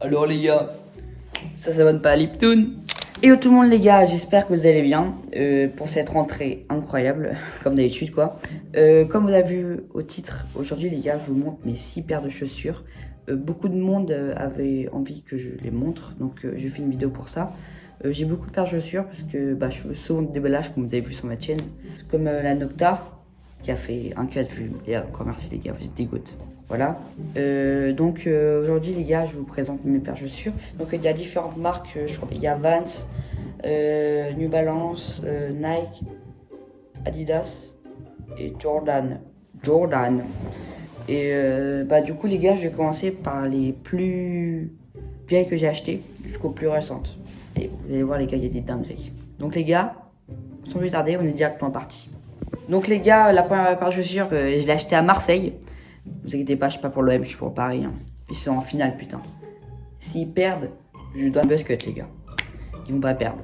Alors les gars, ça s'abonne pas à Liptoon. Hello tout le monde les gars, j'espère que vous allez bien pour cette rentrée incroyable, comme d'habitude quoi. Comme vous avez vu au titre, aujourd'hui les gars, je vous montre mes 6 paires de chaussures. Beaucoup de monde avait envie que je les montre, donc j'ai fait une vidéo pour ça. J'ai beaucoup de paires de chaussures parce que je fais souvent des déballages comme vous avez vu sur ma chaîne. Comme la Nocta qui a fait un 4 vues. Et encore merci les gars, vous êtes des gouttes. Voilà. Aujourd'hui les gars, je vous présente mes paires de chaussures. Donc il y a différentes marques, je crois qu'il y a Vans, New Balance, Nike, Adidas et Jordan. Et du coup les gars, je vais commencer par les plus vieilles que j'ai achetées jusqu'aux plus récentes. Et vous allez voir les gars, il y a des dingueries. Donc les gars, sans plus tarder, on est directement parti. Donc les gars, la première paire de chaussures, je l'ai achetée à Marseille. Vous inquiétez pas, je suis pas pour l'OM, je suis pour Paris. Hein. Ils sont en finale, putain. S'ils perdent, je dois un buzzcut, les gars. Ils vont pas perdre.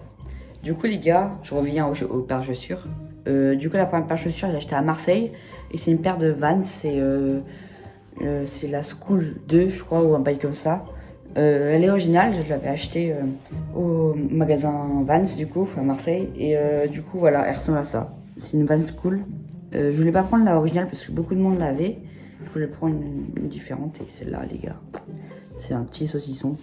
Du coup, les gars, je reviens aux paires de chaussures. Du coup, la première paire de chaussures, je l'ai achetée à Marseille. Et c'est une paire de Vans. C'est la School 2, je crois, ou un bail comme ça. Elle est originale, je l'avais achetée au magasin Vans, du coup, à Marseille. Et du coup, voilà, elle ressemble à ça. C'est une Vans School. Je voulais pas prendre la originale parce que beaucoup de monde l'avait. Je voulais prendre une différente et celle-là, les gars. C'est un petit saucisson.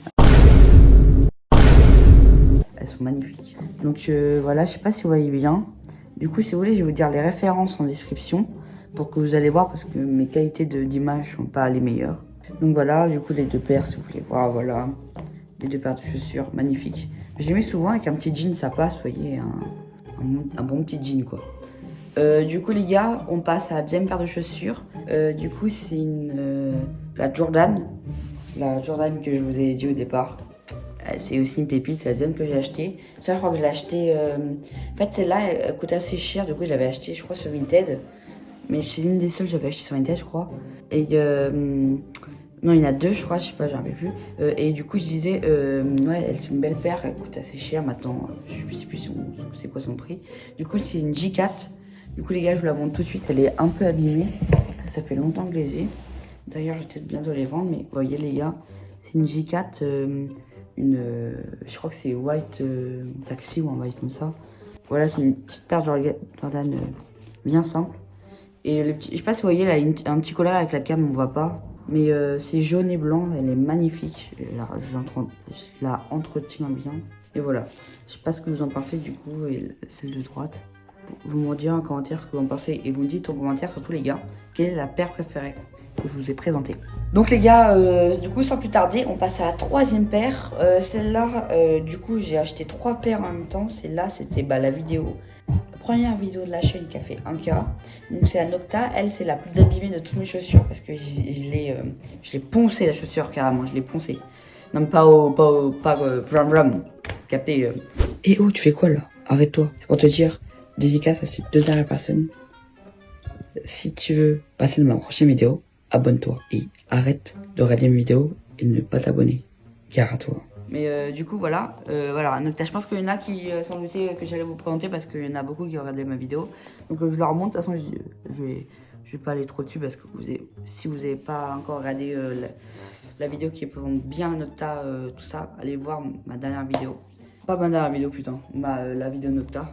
Elles sont magnifiques. Donc voilà, je sais pas si vous voyez bien. Du coup, si vous voulez, je vais vous dire les références en description pour que vous allez voir parce que mes qualités d'image sont pas les meilleures. Donc voilà, du coup, les deux paires, si vous voulez voir, voilà. Les deux paires de chaussures, magnifiques. Je les mets souvent avec un petit jean, ça passe, vous voyez, un bon petit jean, quoi. Du coup les gars, on passe à la deuxième paire de chaussures. Du coup c'est la Jordan. La Jordan que je vous ai dit au départ. C'est aussi une pépite, c'est la deuxième que j'ai achetée. Ça je crois que je l'ai achetée... En fait celle-là elle coûte assez cher, du coup je l'avais achetée je crois sur Vinted. Mais c'est l'une des seules que j'avais achetée sur Vinted je crois. Et non il y en a deux je crois, je sais pas, j'en avais plus. Et du coup je disais, ouais c'est une belle paire, elle coûte assez cher maintenant. Je sais plus c'est quoi son prix. Du coup c'est une J4. Du coup les gars, je vous la montre tout de suite, elle est un peu abîmée. Ça fait longtemps que je les ai. D'ailleurs, je vais peut-être bientôt les vendre, mais vous voyez les gars, c'est une J4, je crois que c'est White Taxi ou un white comme ça. Voilà, c'est une petite paire de Jordan bien simple. Et je sais pas si vous voyez, elle a un petit collet avec la cam, on voit pas. Mais c'est jaune et blanc, elle est magnifique. Je la entretiens bien. Et voilà, je sais pas ce que vous en pensez du coup, et celle de droite. Vous me direz en commentaire ce que vous en pensez et vous me dites en commentaire, surtout les gars, quelle est la paire préférée que je vous ai présentée. Donc les gars, du coup sans plus tarder, on passe à la troisième paire. Celle-là, du coup j'ai acheté 3 paires en même temps. Celle-là c'était la vidéo, la première vidéo de la chaîne qui a fait 1K. Donc c'est la Nocta, elle c'est la plus abîmée de toutes mes chaussures parce que je l'ai poncé la chaussure carrément, je l'ai poncé. Non pas vram vram, capté. Eh oh tu fais quoi là? Arrête-toi, c'est pour te dire. Dédicace à ces 2 dernières personnes. Si tu veux passer dans ma prochaine vidéo, abonne-toi et arrête de regarder mes vidéos et ne pas t'abonner. Gare à toi. Mais du coup voilà, Nocta, je pense qu'il y en a qui s'en doutaient que j'allais vous présenter parce qu'il y en a beaucoup qui regardaient ma vidéo. Donc je leur montre, de toute façon je vais pas aller trop dessus parce que si vous n'avez pas encore regardé la vidéo qui présente bien Nocta, tout ça, allez voir ma dernière vidéo. Pas ma dernière vidéo putain, la vidéo Nocta.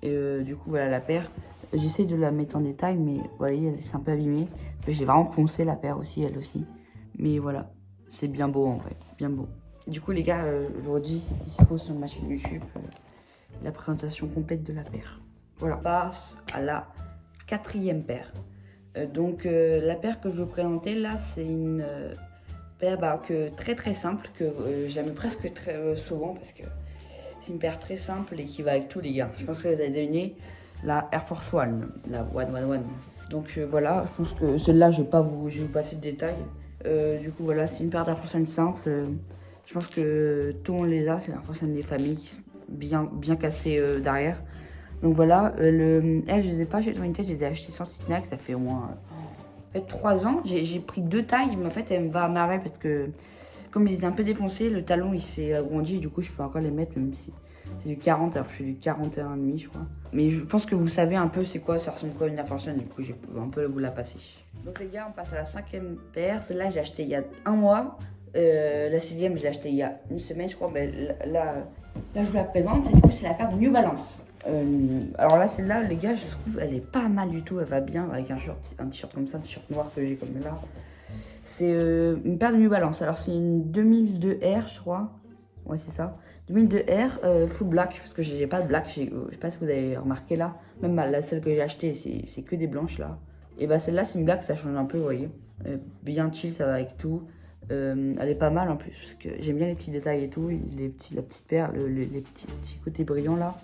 Et du coup voilà la paire. J'essaie de la mettre en détail mais vous voyez elle est un peu abîmée. J'ai vraiment poncé la paire aussi, elle aussi. Mais voilà, c'est bien beau en vrai, bien beau. Du coup les gars, je vous redis, c'est dispo sur ma chaîne YouTube. La présentation complète de la paire. Voilà, on passe à la 4e paire. La paire que je vais vous présenter là, c'est une paire très simple que j'aime presque très souvent parce que c'est une paire très simple et qui va avec tout les gars. Je pense que vous avez deviné, la Air Force One, la 111. Donc voilà, je pense que celle-là, je vais vous passer de détails. Du coup voilà, c'est une paire d'Air Force One simple. Je pense que tout le monde les a, c'est Air Force One des familles qui sont bien cassées derrière. Donc voilà, je les ai pas achetés sur Vinted, je les ai achetés sur Tinac, ça fait au moins 3 ans. J'ai pris 2 tailles, mais en fait elle me va à merveille parce que comme ils étaient un peu défoncés, le talon il s'est agrandi, du coup je peux encore les mettre même si c'est du 40, alors je suis du 41,5 je crois. Mais je pense que vous savez un peu c'est quoi, ça ressemble quoi une Air Force One, du coup j'ai un peu vous la passer. Donc les gars, on passe à la 5e paire, celle-là j'ai acheté il y a 1 mois. La 6e, je l'ai achetée il y a une semaine, je crois. Ben, là, je vous la présente. Du coup, c'est la paire de New Balance. Alors là, celle-là, les gars, je trouve, elle est pas mal du tout. Elle va bien avec un t-shirt comme ça, un t-shirt noir que j'ai comme là. C'est une paire de New Balance. Alors, c'est une 2002R, je crois. Ouais, c'est ça. 2002R, full black, parce que j'ai pas de black. Je sais pas si vous avez remarqué là. Même celle que j'ai achetée, c'est que des blanches là. Et bah, celle-là, c'est une black, ça change un peu, vous voyez. Bien chill, ça va avec tout. Elle est pas mal en plus, parce que j'aime bien les petits détails et tout. La petite paire, les petits côtés brillants là.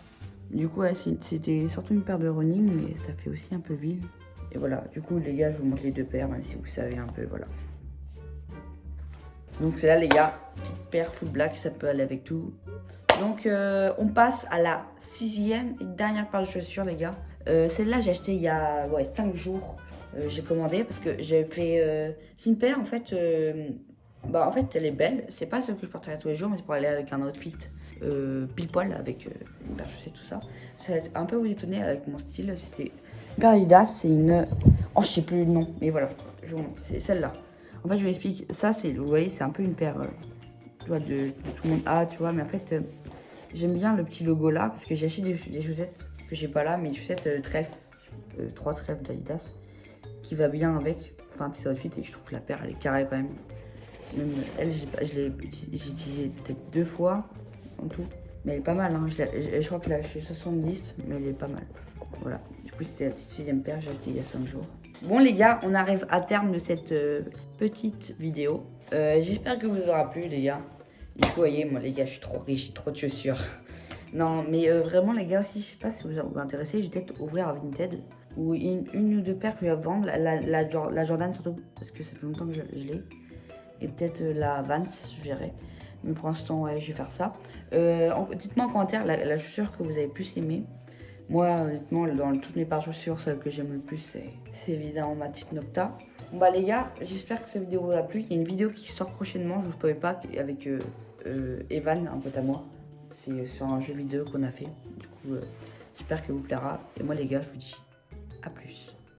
Du coup, ouais, c'était surtout une paire de running, mais ça fait aussi un peu ville. Et voilà, du coup, les gars, je vous montre les deux paires, même si vous savez un peu, voilà. Donc, c'est là, les gars, petite paire full black, ça peut aller avec tout. Donc, on passe à la 6e et dernière paire de chaussures, les gars. Celle-là, j'ai acheté il y a 5 jours. J'ai commandé parce que j'ai fait. C'est une paire, en fait. En fait, elle est belle. C'est pas celle que je porterai tous les jours, mais c'est pour aller avec un outfit pile poil, avec une paire de chaussettes, tout ça. Ça va être un peu vous étonner avec mon style. C'était une paire Adidas, c'est une. Oh, je sais plus le nom, mais voilà. Je vous montre. C'est celle-là. En fait, je vous explique. Ça, c'est, vous voyez, c'est un peu une paire. Tu vois, de tout le monde a, tu vois, mais en fait, j'aime bien le petit logo là parce que j'ai acheté des chaussettes que j'ai pas là, mais des chaussettes trèfle, 3 trèfles d'Adidas qui va bien avec. Enfin, un petit outfit et je trouve que la paire elle est carrée quand même. Même elle, je l'ai utilisée peut-être 2 fois en tout, mais elle est pas mal. Hein. Je crois que je l'ai acheté 70, mais elle est pas mal. Voilà, du coup, c'était la petite 6e paire, j'ai acheté il y a 5 jours. Bon, les gars, on arrive à terme de cette petite vidéo. J'espère que vous aura plu, les gars. Du coup, vous voyez, moi, les gars, je suis trop riche, j'ai trop de chaussures. Non, mais vraiment, les gars, aussi, je sais pas si vous intéressez, je vais peut-être ouvrir à Vinted ou une ou deux paires que je vais vendre. La Jordan, surtout, parce que ça fait longtemps que je l'ai. Et peut-être la Vans, je verrai. Mais pour l'instant, ouais, je vais faire ça. Dites-moi en commentaire la chaussure que vous avez plus aimée. Moi, honnêtement, dans toutes mes paires de chaussures, celle que j'aime le plus, c'est évidemment ma petite Nocta. Bon bah les gars, j'espère que cette vidéo vous a plu. Il y a une vidéo qui sort prochainement, je vous spoil pas, avec Evan, un pote à moi. C'est sur un jeu vidéo qu'on a fait. Du coup, j'espère que vous plaira. Et moi les gars, je vous dis à plus.